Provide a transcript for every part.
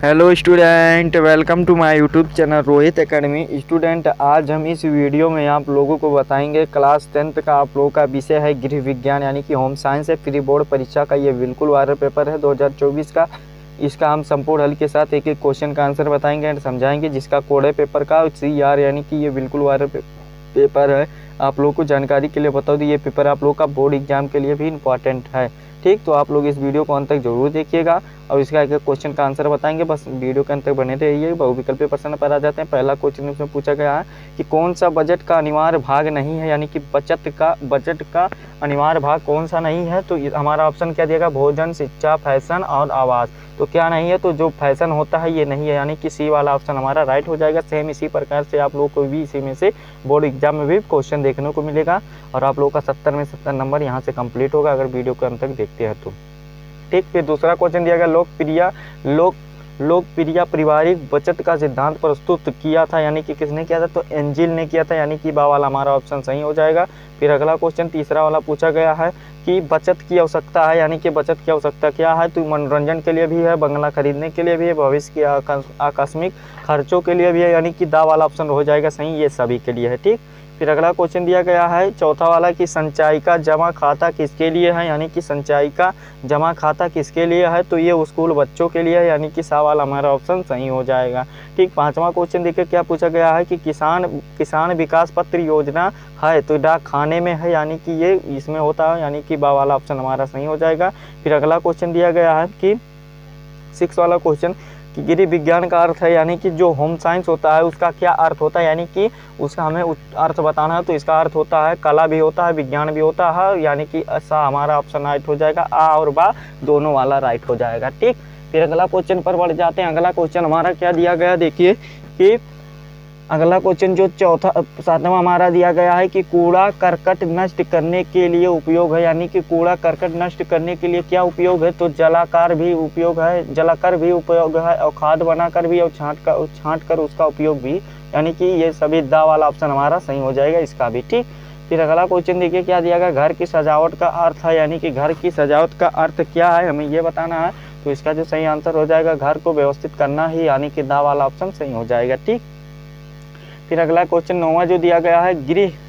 Hello student, welcome to my YouTube channel Rohit academy. Student, आज हम इस वीडियो में आप लोगों को बताएंगे क्लास 10th का आप लोगों का विषय है गृह विज्ञान यानी कि होम साइंस है। प्री बोर्ड परीक्षा का ये बिल्कुल वायरल पेपर है 2024 का। इसका हम संपूर्ण हल के साथ एक एक क्वेश्चन का आंसर बताएंगे एंड समझाएंगे, जिसका कोड है पेपर का CR, यानी कि ये बिल्कुल वायरल पेपर है। आप लोगों को जानकारी के लिए बता दूँ, ये पेपर आप लोग का बोर्ड एग्जाम के लिए भी इम्पॉर्टेंट है। ठीक, तो आप लोग इस वीडियो को अंत तक जरूर देखिएगा और इसका एक क्वेश्चन का आंसर बताएंगे। बस वीडियो के अंत तक बने रहिए। बहुविकल्पीय प्रश्न पर आ जाते हैं। पहला क्वेश्चन इसमें पूछा गया है कि कौन सा बजट का अनिवार्य भाग नहीं है, यानी कि बजट का अनिवार्य भाग कौन सा नहीं है। तो हमारा ऑप्शन क्या दिएगा, भोजन, शिक्षा, फैशन और आवास। तो क्या नहीं है, तो जो फैशन होता है ये नहीं है, यानी कि सी वाला ऑप्शन हमारा राइट हो जाएगा। सेम इसी प्रकार से आप लोगों को भी इसी में से बोर्ड एग्जाम में भी क्वेश्चन देखने को मिलेगा और आप लोगों का 70 में 70 नंबर यहाँ से कंप्लीट होगा अगर वीडियो के अंत तक देखते हैं तो। ठीक, फिर दूसरा क्वेश्चन दिया गया, लोकप्रिय पारिवारिक बचत का सिद्धांत प्रस्तुत किया था, यानी कि किसने किया था, तो एंजिल ने किया था, यानी कि बा वाला हमारा ऑप्शन सही हो जाएगा। फिर अगला क्वेश्चन तीसरा वाला पूछा गया है कि बचत की आवश्यकता है, यानी कि बचत की आवश्यकता क्या है, तो मनोरंजन के लिए भी है, बंगला खरीदने के लिए भी है, भविष्य के आकस्मिक खर्चों के लिए भी है, यानी कि दा वाला ऑप्शन हो जाएगा सही, ये सभी के लिए है। ठीक, फिर अगला क्वेश्चन दिया गया है चौथा वाला कि संचयी का जमा खाता किसके लिए है, यानी कि संचयी का जमा खाता किसके लिए है, तो ये स्कूल बच्चों के लिए है, यानी कि सा वाला हमारा ऑप्शन सही हो जाएगा। ठीक, पांचवा क्वेश्चन देखिए क्या पूछा गया है कि किसान विकास पत्र योजना है तो डाक खाने में है, यानी कि ये इसमें होता है, यानी कि बा वाला ऑप्शन हमारा सही हो जाएगा। फिर अगला क्वेश्चन दिया गया है कि 6 वाला क्वेश्चन कि गृह विज्ञान का अर्थ है, यानी कि जो होम साइंस होता है उसका क्या अर्थ होता है, यानी कि उसका हमें अर्थ बताना है। तो इसका अर्थ होता है कला भी होता है, विज्ञान भी होता है, यानी कि ऐसा हमारा ऑप्शन राइट हो जाएगा। आ और बा दोनों वाला राइट हो जाएगा। ठीक, फिर अगला क्वेश्चन पर बढ़ जाते हैं। अगला क्वेश्चन हमारा क्या दिया गया, देखिए कि अगला क्वेश्चन जो सातवां हमारा दिया गया है कि कूड़ा करकट नष्ट करने के लिए उपयोग है, यानी कि कूड़ा करकट नष्ट करने के लिए क्या उपयोग है, तो जलाकर भी उपयोग है और खाद बनाकर भी और छांट कर उसका उपयोग भी, यानी कि ये सभी दा वाला ऑप्शन हमारा सही हो जाएगा इसका भी। ठीक, फिर अगला क्वेश्चन देखिए क्या दिया गया, घर की सजावट का अर्थ है, यानी कि घर की सजावट का अर्थ क्या है हमें ये बताना है। तो इसका जो सही आंसर हो जाएगा घर को व्यवस्थित करना ही, यानी कि दा वाला ऑप्शन सही हो जाएगा। ठीक, फिर अगला क्वेश्चन 9वां जो दिया गया है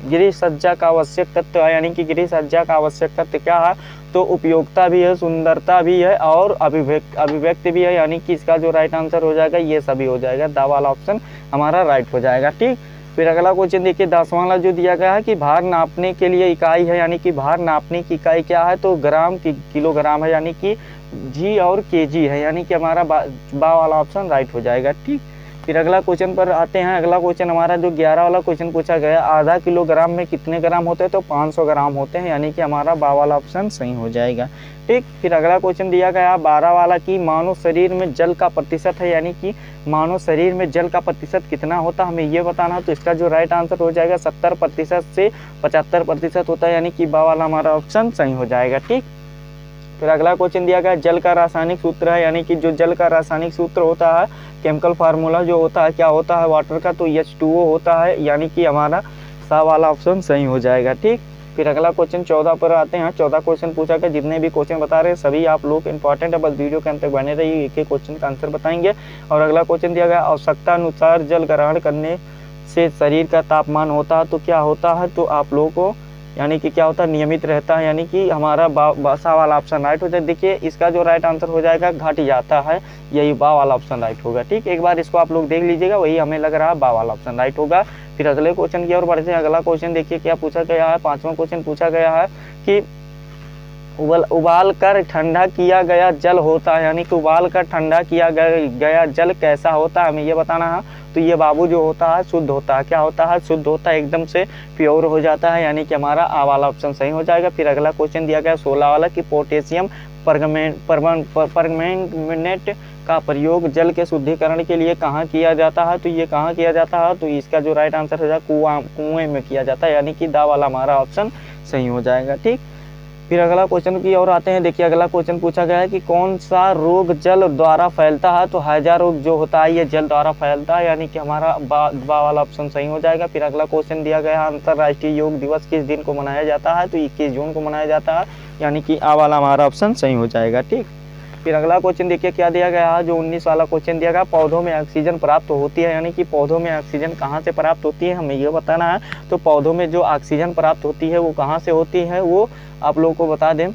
गृह सज्जा का आवश्यक तत्व है, यानी कि गृह सज्जा का आवश्यक तत्व क्या है, तो उपयोगिता भी है, सुंदरता भी है और अभिव्यक्ति भी है, यानी कि इसका जो राइट आंसर हो जाएगा ये सभी हो जाएगा। दा वाला ऑप्शन हमारा राइट हो जाएगा। ठीक, फिर अगला क्वेश्चन देखिए 10वां वाला जो दिया गया है कि भार नापने के लिए इकाई है, यानी कि भार नापने की इकाई क्या है, तो ग्राम की किलोग्राम है, यानी कि जी और केजी है, यानी कि हमारा बा वाला ऑप्शन राइट हो जाएगा। ठीक, फिर अगला क्वेश्चन पर आते हैं। अगला क्वेश्चन हमारा जो 11 वाला क्वेश्चन पूछा गया, आधा किलोग्राम में कितने ग्राम होते हैं, तो 500 ग्राम होते हैं, यानी कि हमारा बा वाला ऑप्शन सही हो जाएगा। ठीक, फिर अगला क्वेश्चन दिया गया 12 वाला कि मानव शरीर में जल का प्रतिशत है, यानी कि मानव शरीर में जल का प्रतिशत कितना होता है हमें ये बताना है। तो इसका जो राइट आंसर हो जाएगा 70% से 75% होता है, यानी कि बा वाला हमारा ऑप्शन सही हो जाएगा। ठीक, फिर अगला क्वेश्चन दिया गया जल का रासायनिक सूत्र है, यानी कि जो जल का रासायनिक सूत्र होता है, केमिकल फार्मूला जो होता है क्या होता है वाटर का, तो H2O होता है, यानी कि हमारा सा वाला ऑप्शन सही हो जाएगा। ठीक, फिर अगला क्वेश्चन 14 पर आते हैं। 14 क्वेश्चन पूछा गया, जितने भी क्वेश्चन बता रहे हैं सभी आप लोग इंपॉर्टेंट है, बस वीडियो के अंत तक बने रहिए, एक एक क्वेश्चन का आंसर बताएंगे। और अगला क्वेश्चन दिया गया आवश्यकता अनुसार जल ग्रहण करने से शरीर का तापमान होता है, तो क्या होता है, तो आप लोगों को यानी कि क्या होता है नियमित रहता है, यानी कि हमारा सा वाला ऑप्शन राइट हो जाए। देखिए इसका जो राइट आंसर हो जाएगा घट जाता है, यही बा वाला ऑप्शन राइट होगा। ठीक, एक बार इसको आप लोग देख लीजिएगा, वही हमें लग रहा है बा वाला ऑप्शन राइट होगा। फिर अगले क्वेश्चन की ओर बढ़ते हैं। अगला क्वेश्चन देखिए क्या पूछा गया है, 5वां क्वेश्चन पूछा गया है कि उबाल कर ठंडा किया गया जल होता है, यानी कि उबाल कर ठंडा किया गया जल कैसा होता है हमें ये बताना है। तो ये बाबू जो होता है शुद्ध होता है, क्या होता है, शुद्ध होता है, एकदम से प्योर हो जाता है, यानी कि हमारा आ वाला ऑप्शन सही हो जाएगा। फिर अगला क्वेश्चन दिया गया 16 वाला कि पोटेशियम परमैंगनेट का प्रयोग जल के शुद्धिकरण के लिए कहाँ किया जाता है, तो ये कहाँ किया जाता है, तो इसका जो राइट आंसर हो जाएगा कुएं में किया जाता है, यानी कि दा वाला हमारा ऑप्शन सही हो जाएगा। ठीक, फिर अगला क्वेश्चन की ओर आते हैं। देखिए अगला क्वेश्चन पूछा गया है कि कौन सा रोग जल द्वारा फैलता है, तो हैजा रोग जो होता है ये जल द्वारा फैलता है, यानी कि हमारा बा वाला ऑप्शन सही हो जाएगा। फिर अगला क्वेश्चन दिया गया है अंतर्राष्ट्रीय योग दिवस किस दिन को मनाया जाता है, तो 21 जून को मनाया जाता है, यानी कि आ वाला हमारा ऑप्शन सही हो जाएगा। ठीक, फिर अगला क्वेश्चन देखिए क्या दिया गया है, जो 19 वाला क्वेश्चन दिया गया, पौधों में ऑक्सीजन प्राप्त होती है, यानी कि पौधों में ऑक्सीजन कहाँ से प्राप्त होती है हमें ये बताना है। तो पौधों में जो ऑक्सीजन प्राप्त होती है वो कहाँ से होती है, वो आप लोगों को बता दें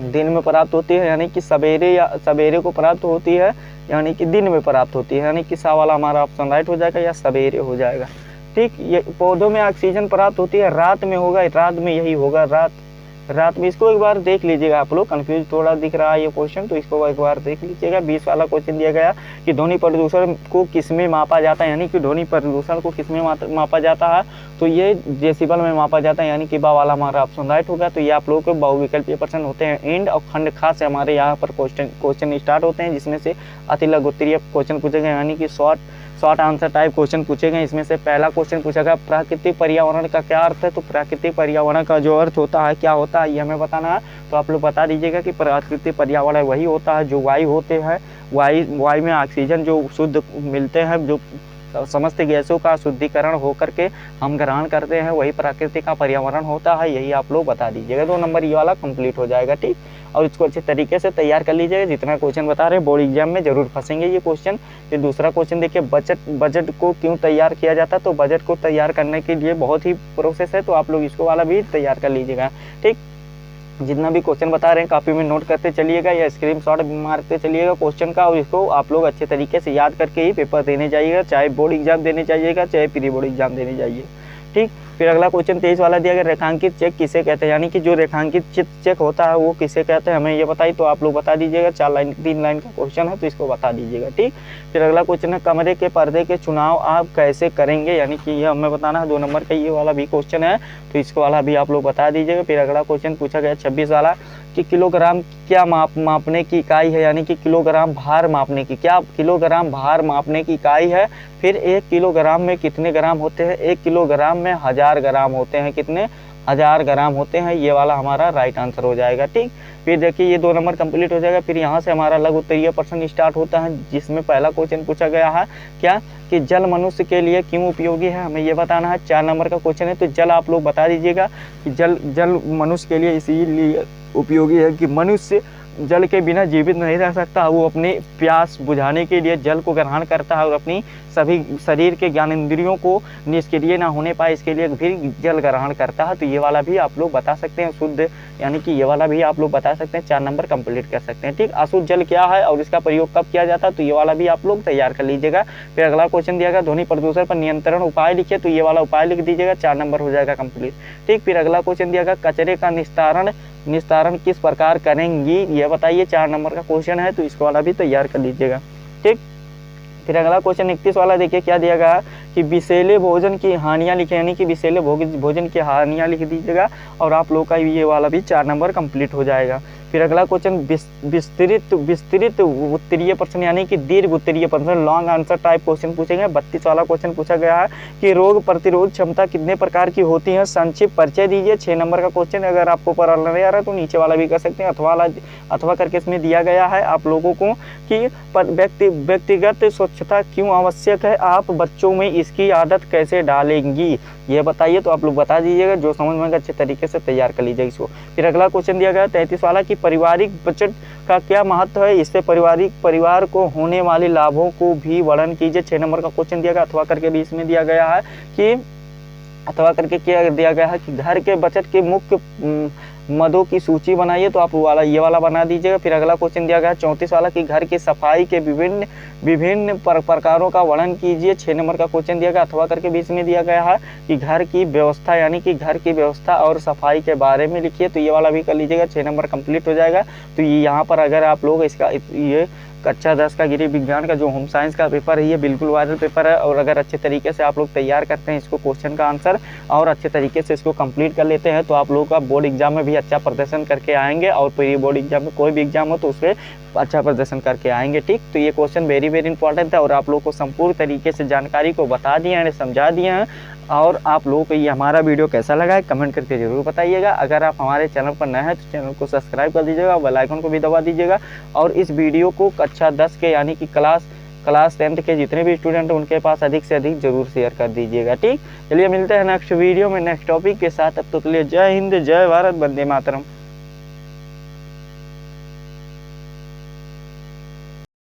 दिन में प्राप्त होती है, यानी कि सवेरे को प्राप्त होती है, यानी कि दिन में प्राप्त होती है, यानी कि सा वाला हमारा ऑप्शन राइट हो जाएगा या सवेरे हो जाएगा। ठीक, ये पौधों में ऑक्सीजन प्राप्त होती है रात में होगा, रात में यही होगा, रात में। इसको एक बार देख लीजिएगा, आप लोग कंफ्यूज थोड़ा दिख रहा है ये क्वेश्चन, तो इसको एक बार देख लीजिएगा। 20 वाला क्वेश्चन दिया गया कि ध्वनि प्रदूषण को किसमें मापा जाता है, यानी कि ध्वनि प्रदूषण को किसमें मापा जाता है, तो ये डेसिबल में मापा जाता है, यानी कि बा वाला हमारा ऑप्शन राइट होगा। तो ये आप लोगों के बहुविकल्पीय प्रश्न होते हैं एंड और खंड खास से हमारे यहाँ पर क्वेश्चन स्टार्ट होते हैं, जिसमें से अति लघु उत्तरीय क्वेश्चन पूछे गए, यानी कि शॉर्ट आंसर टाइप क्वेश्चन पूछे गए। इसमें से पहला क्वेश्चन पूछा गया प्राकृतिक पर्यावरण का क्या अर्थ है, तो प्राकृतिक पर्यावरण का जो अर्थ होता है क्या होता है ये हमें बताना है। तो आप लोग बता दीजिएगा कि प्राकृतिक पर्यावरण वही होता है जो वायु होते हैं, वायु में ऑक्सीजन जो शुद्ध मिलते हैं, जो समस्त गैसों का शुद्धिकरण होकर के हम ग्रहण करते हैं, वही प्राकृतिक का पर्यावरण होता है, यही आप लोग बता दीजिएगा। 2 नंबर ये वाला कंप्लीट हो जाएगा। ठीक, और इसको अच्छे तरीके से तैयार कर लीजिएगा, जितना क्वेश्चन बता रहे हैं बोर्ड एग्जाम में जरूर फंसेंगे ये क्वेश्चन। फिर दूसरा क्वेश्चन देखिए, बजट को क्यों तैयार किया जाता है, तो बजट को तैयार करने के लिए बहुत ही प्रोसेस है, तो आप लोग इसको वाला भी तैयार कर लीजिएगा। ठीक, जितना भी क्वेश्चन बता रहे हैं कॉपी में नोट करते चलिएगा या स्क्रीनशॉट मारते चलिएगा क्वेश्चन का, और इसको आप लोग अच्छे तरीके से याद करके ही पेपर देने जाइएगा, चाहे बोर्ड एग्जाम देने जाइएगा चाहे प्री बोर्ड एग्जाम देने जाइए। ठीक, फिर अगला क्वेश्चन 23 वाला दिया गया, रेखांकित चेक किसे कहते हैं, यानी कि जो रेखांकित चेक होता है वो किसे कहते हैं हमें ये बताइए, तो आप लोग बता दीजिएगा। 3 लाइन का क्वेश्चन है, तो इसको बता दीजिएगा। ठीक, फिर अगला क्वेश्चन है, कमरे के पर्दे के चुनाव आप कैसे करेंगे, यानी कि ये हमें बताना है। 2 नंबर का ये वाला भी क्वेश्चन है, तो इसको वाला भी आप लोग बता दीजिएगा। फिर अगला क्वेश्चन पूछा गया 26 वाला कि किलोग्राम क्या मापने की इकाई है, यानी कि किलोग्राम भार मापने की, क्या किलोग्राम भार मापने की इकाई है। फिर 1 किलोग्राम में कितने ग्राम होते हैं, 1 किलोग्राम में 1000 ग्राम होते हैं, कितने 1000 ग्राम होते हैं, ये वाला हमारा राइट आंसर हो जाएगा। ठीक, फिर देखिए ये 2 नंबर कंप्लीट हो जाएगा। फिर यहाँ से हमारा लघु उत्तरीय प्रश्न स्टार्ट होता है, जिसमें पहला क्वेश्चन पूछा गया है क्या कि जल मनुष्य के लिए क्यों उपयोगी है, हमें ये बताना है। 4 नंबर का क्वेश्चन है, तो जल आप लोग बता दीजिएगा कि जल मनुष्य के लिए इसीलिए उपयोगी है कि मनुष्य जल के बिना जीवित नहीं रह सकता, वो अपने प्यास बुझाने के लिए जल को ग्रहण करता है और अपनी सभी शरीर के ज्ञानेंद्रियों को निष्क्रिय ना होने पाए इसके लिए भी जल ग्रहण करता है। तो ये वाला भी आप लोग बता सकते हैं शुद्ध, यानी कि ये वाला भी आप लोग बता सकते हैं, 4 नंबर कंप्लीट कर सकते हैं। ठीक, अशुद्ध जल क्या है और इसका प्रयोग कब किया जाता है, तो ये वाला भी आप लोग तैयार कर लीजिएगा। फिर अगला क्वेश्चन दिया गया ध्वनि प्रदूषण पर नियंत्रण उपाय लिखिए, तो ये वाला उपाय लिख दीजिएगा, 4 नंबर हो जाएगा कंप्लीट। ठीक, फिर अगला क्वेश्चन दिया गया कचरे का निस्तारण किस प्रकार करेंगी, ये बताइए, 4 नंबर का क्वेश्चन है, तो इसको वाला भी तैयार कर लीजिएगा। ठीक, फिर अगला क्वेश्चन 31 वाला देखिए क्या दिया गया कि विषैले भोजन की हानियां लिखे, यानी कि विषैले भोजन की हानियां लिख दीजिएगा, और आप लोग का ये वाला भी 4 नंबर कंप्लीट हो जाएगा। फिर अगला क्वेश्चन विस्तृत उत्तरीय प्रश्न, यानी कि दीर्घ उत्तरीय प्रश्न, लॉन्ग आंसर टाइप क्वेश्चन पूछेंगे। 32 वाला क्वेश्चन पूछा गया है कि रोग प्रतिरोध क्षमता कितने प्रकार की होती है, संक्षिप्त परिचय दीजिए। 6 नंबर का क्वेश्चन, अगर आपको पर नहीं आ रहा तो नीचे वाला भी कर सकते हैं, अथवा करके इसमें दिया गया है आप लोगों को कि व्यक्तिगत स्वच्छता क्यों आवश्यक है, आप बच्चों में इसकी आदत कैसे डालेंगी, ये बताइए। तो आप लोग बता दीजिएगा, जो समझ में अच्छे तरीके से तैयार कर लीजिएगा इसको। फिर अगला क्वेश्चन दिया गया 33 वाला कि पारिवारिक बजट का क्या महत्व है, इससे परिवार को होने वाले लाभों को भी वर्णन कीजिए। 6 नंबर का क्वेश्चन दिया गया, अथवा करके भी इसमें दिया गया है कि अथवा करके क्या दिया गया है कि घर के बचत के मुख्य मदों की सूची बनाइए, तो आप ये वाला बना दीजिएगा। फिर अगला क्वेश्चन दिया गया 34 वाला कि घर की सफाई के विभिन्न प्रकारों का वर्णन कीजिए। 6 नंबर का क्वेश्चन दिया गया, अथवा करके बीच में दिया गया है कि घर की व्यवस्था, यानी कि घर की व्यवस्था और सफाई के बारे में लिखिए, तो ये वाला भी कर लीजिएगा, 6 नंबर कंप्लीट हो जाएगा। तो ये यहाँ पर अगर आप लोग इसका ये कक्षा 10 का गृह विज्ञान का जो होम साइंस का पेपर है, ये बिल्कुल वायरल पेपर है, और अगर अच्छे तरीके से आप लोग तैयार करते हैं इसको क्वेश्चन का आंसर और अच्छे तरीके से इसको कंप्लीट कर लेते हैं, तो आप लोगों का बोर्ड एग्जाम में भी अच्छा प्रदर्शन करके आएंगे, और प्री बोर्ड एग्जाम में कोई भी एग्जाम हो तो उसमें अच्छा प्रदर्शन करके आएंगे। ठीक, तो ये क्वेश्चन वेरी इंपॉर्टेंट है, और आप लोगों को संपूर्ण तरीके से जानकारी को बता दिए हैं, समझा दिए हैं। और आप लोगों को ये हमारा वीडियो कैसा लगा है कमेंट करके जरूर बताइएगा। अगर आप हमारे चैनल पर नए हैं तो चैनल को सब्सक्राइब कर दीजिएगा, बेल आइकन को भी दबा दीजिएगा, और इस वीडियो को कक्षा 10 के यानी कि क्लास 10th के जितने भी स्टूडेंट हैं उनके पास अधिक से अधिक जरूर शेयर कर दीजिएगा। ठीक, चलिए मिलते हैं नेक्स्ट वीडियो में नेक्स्ट टॉपिक के साथ, तब तक के लिए जय हिंद, जय भारत, वंदे मातरम।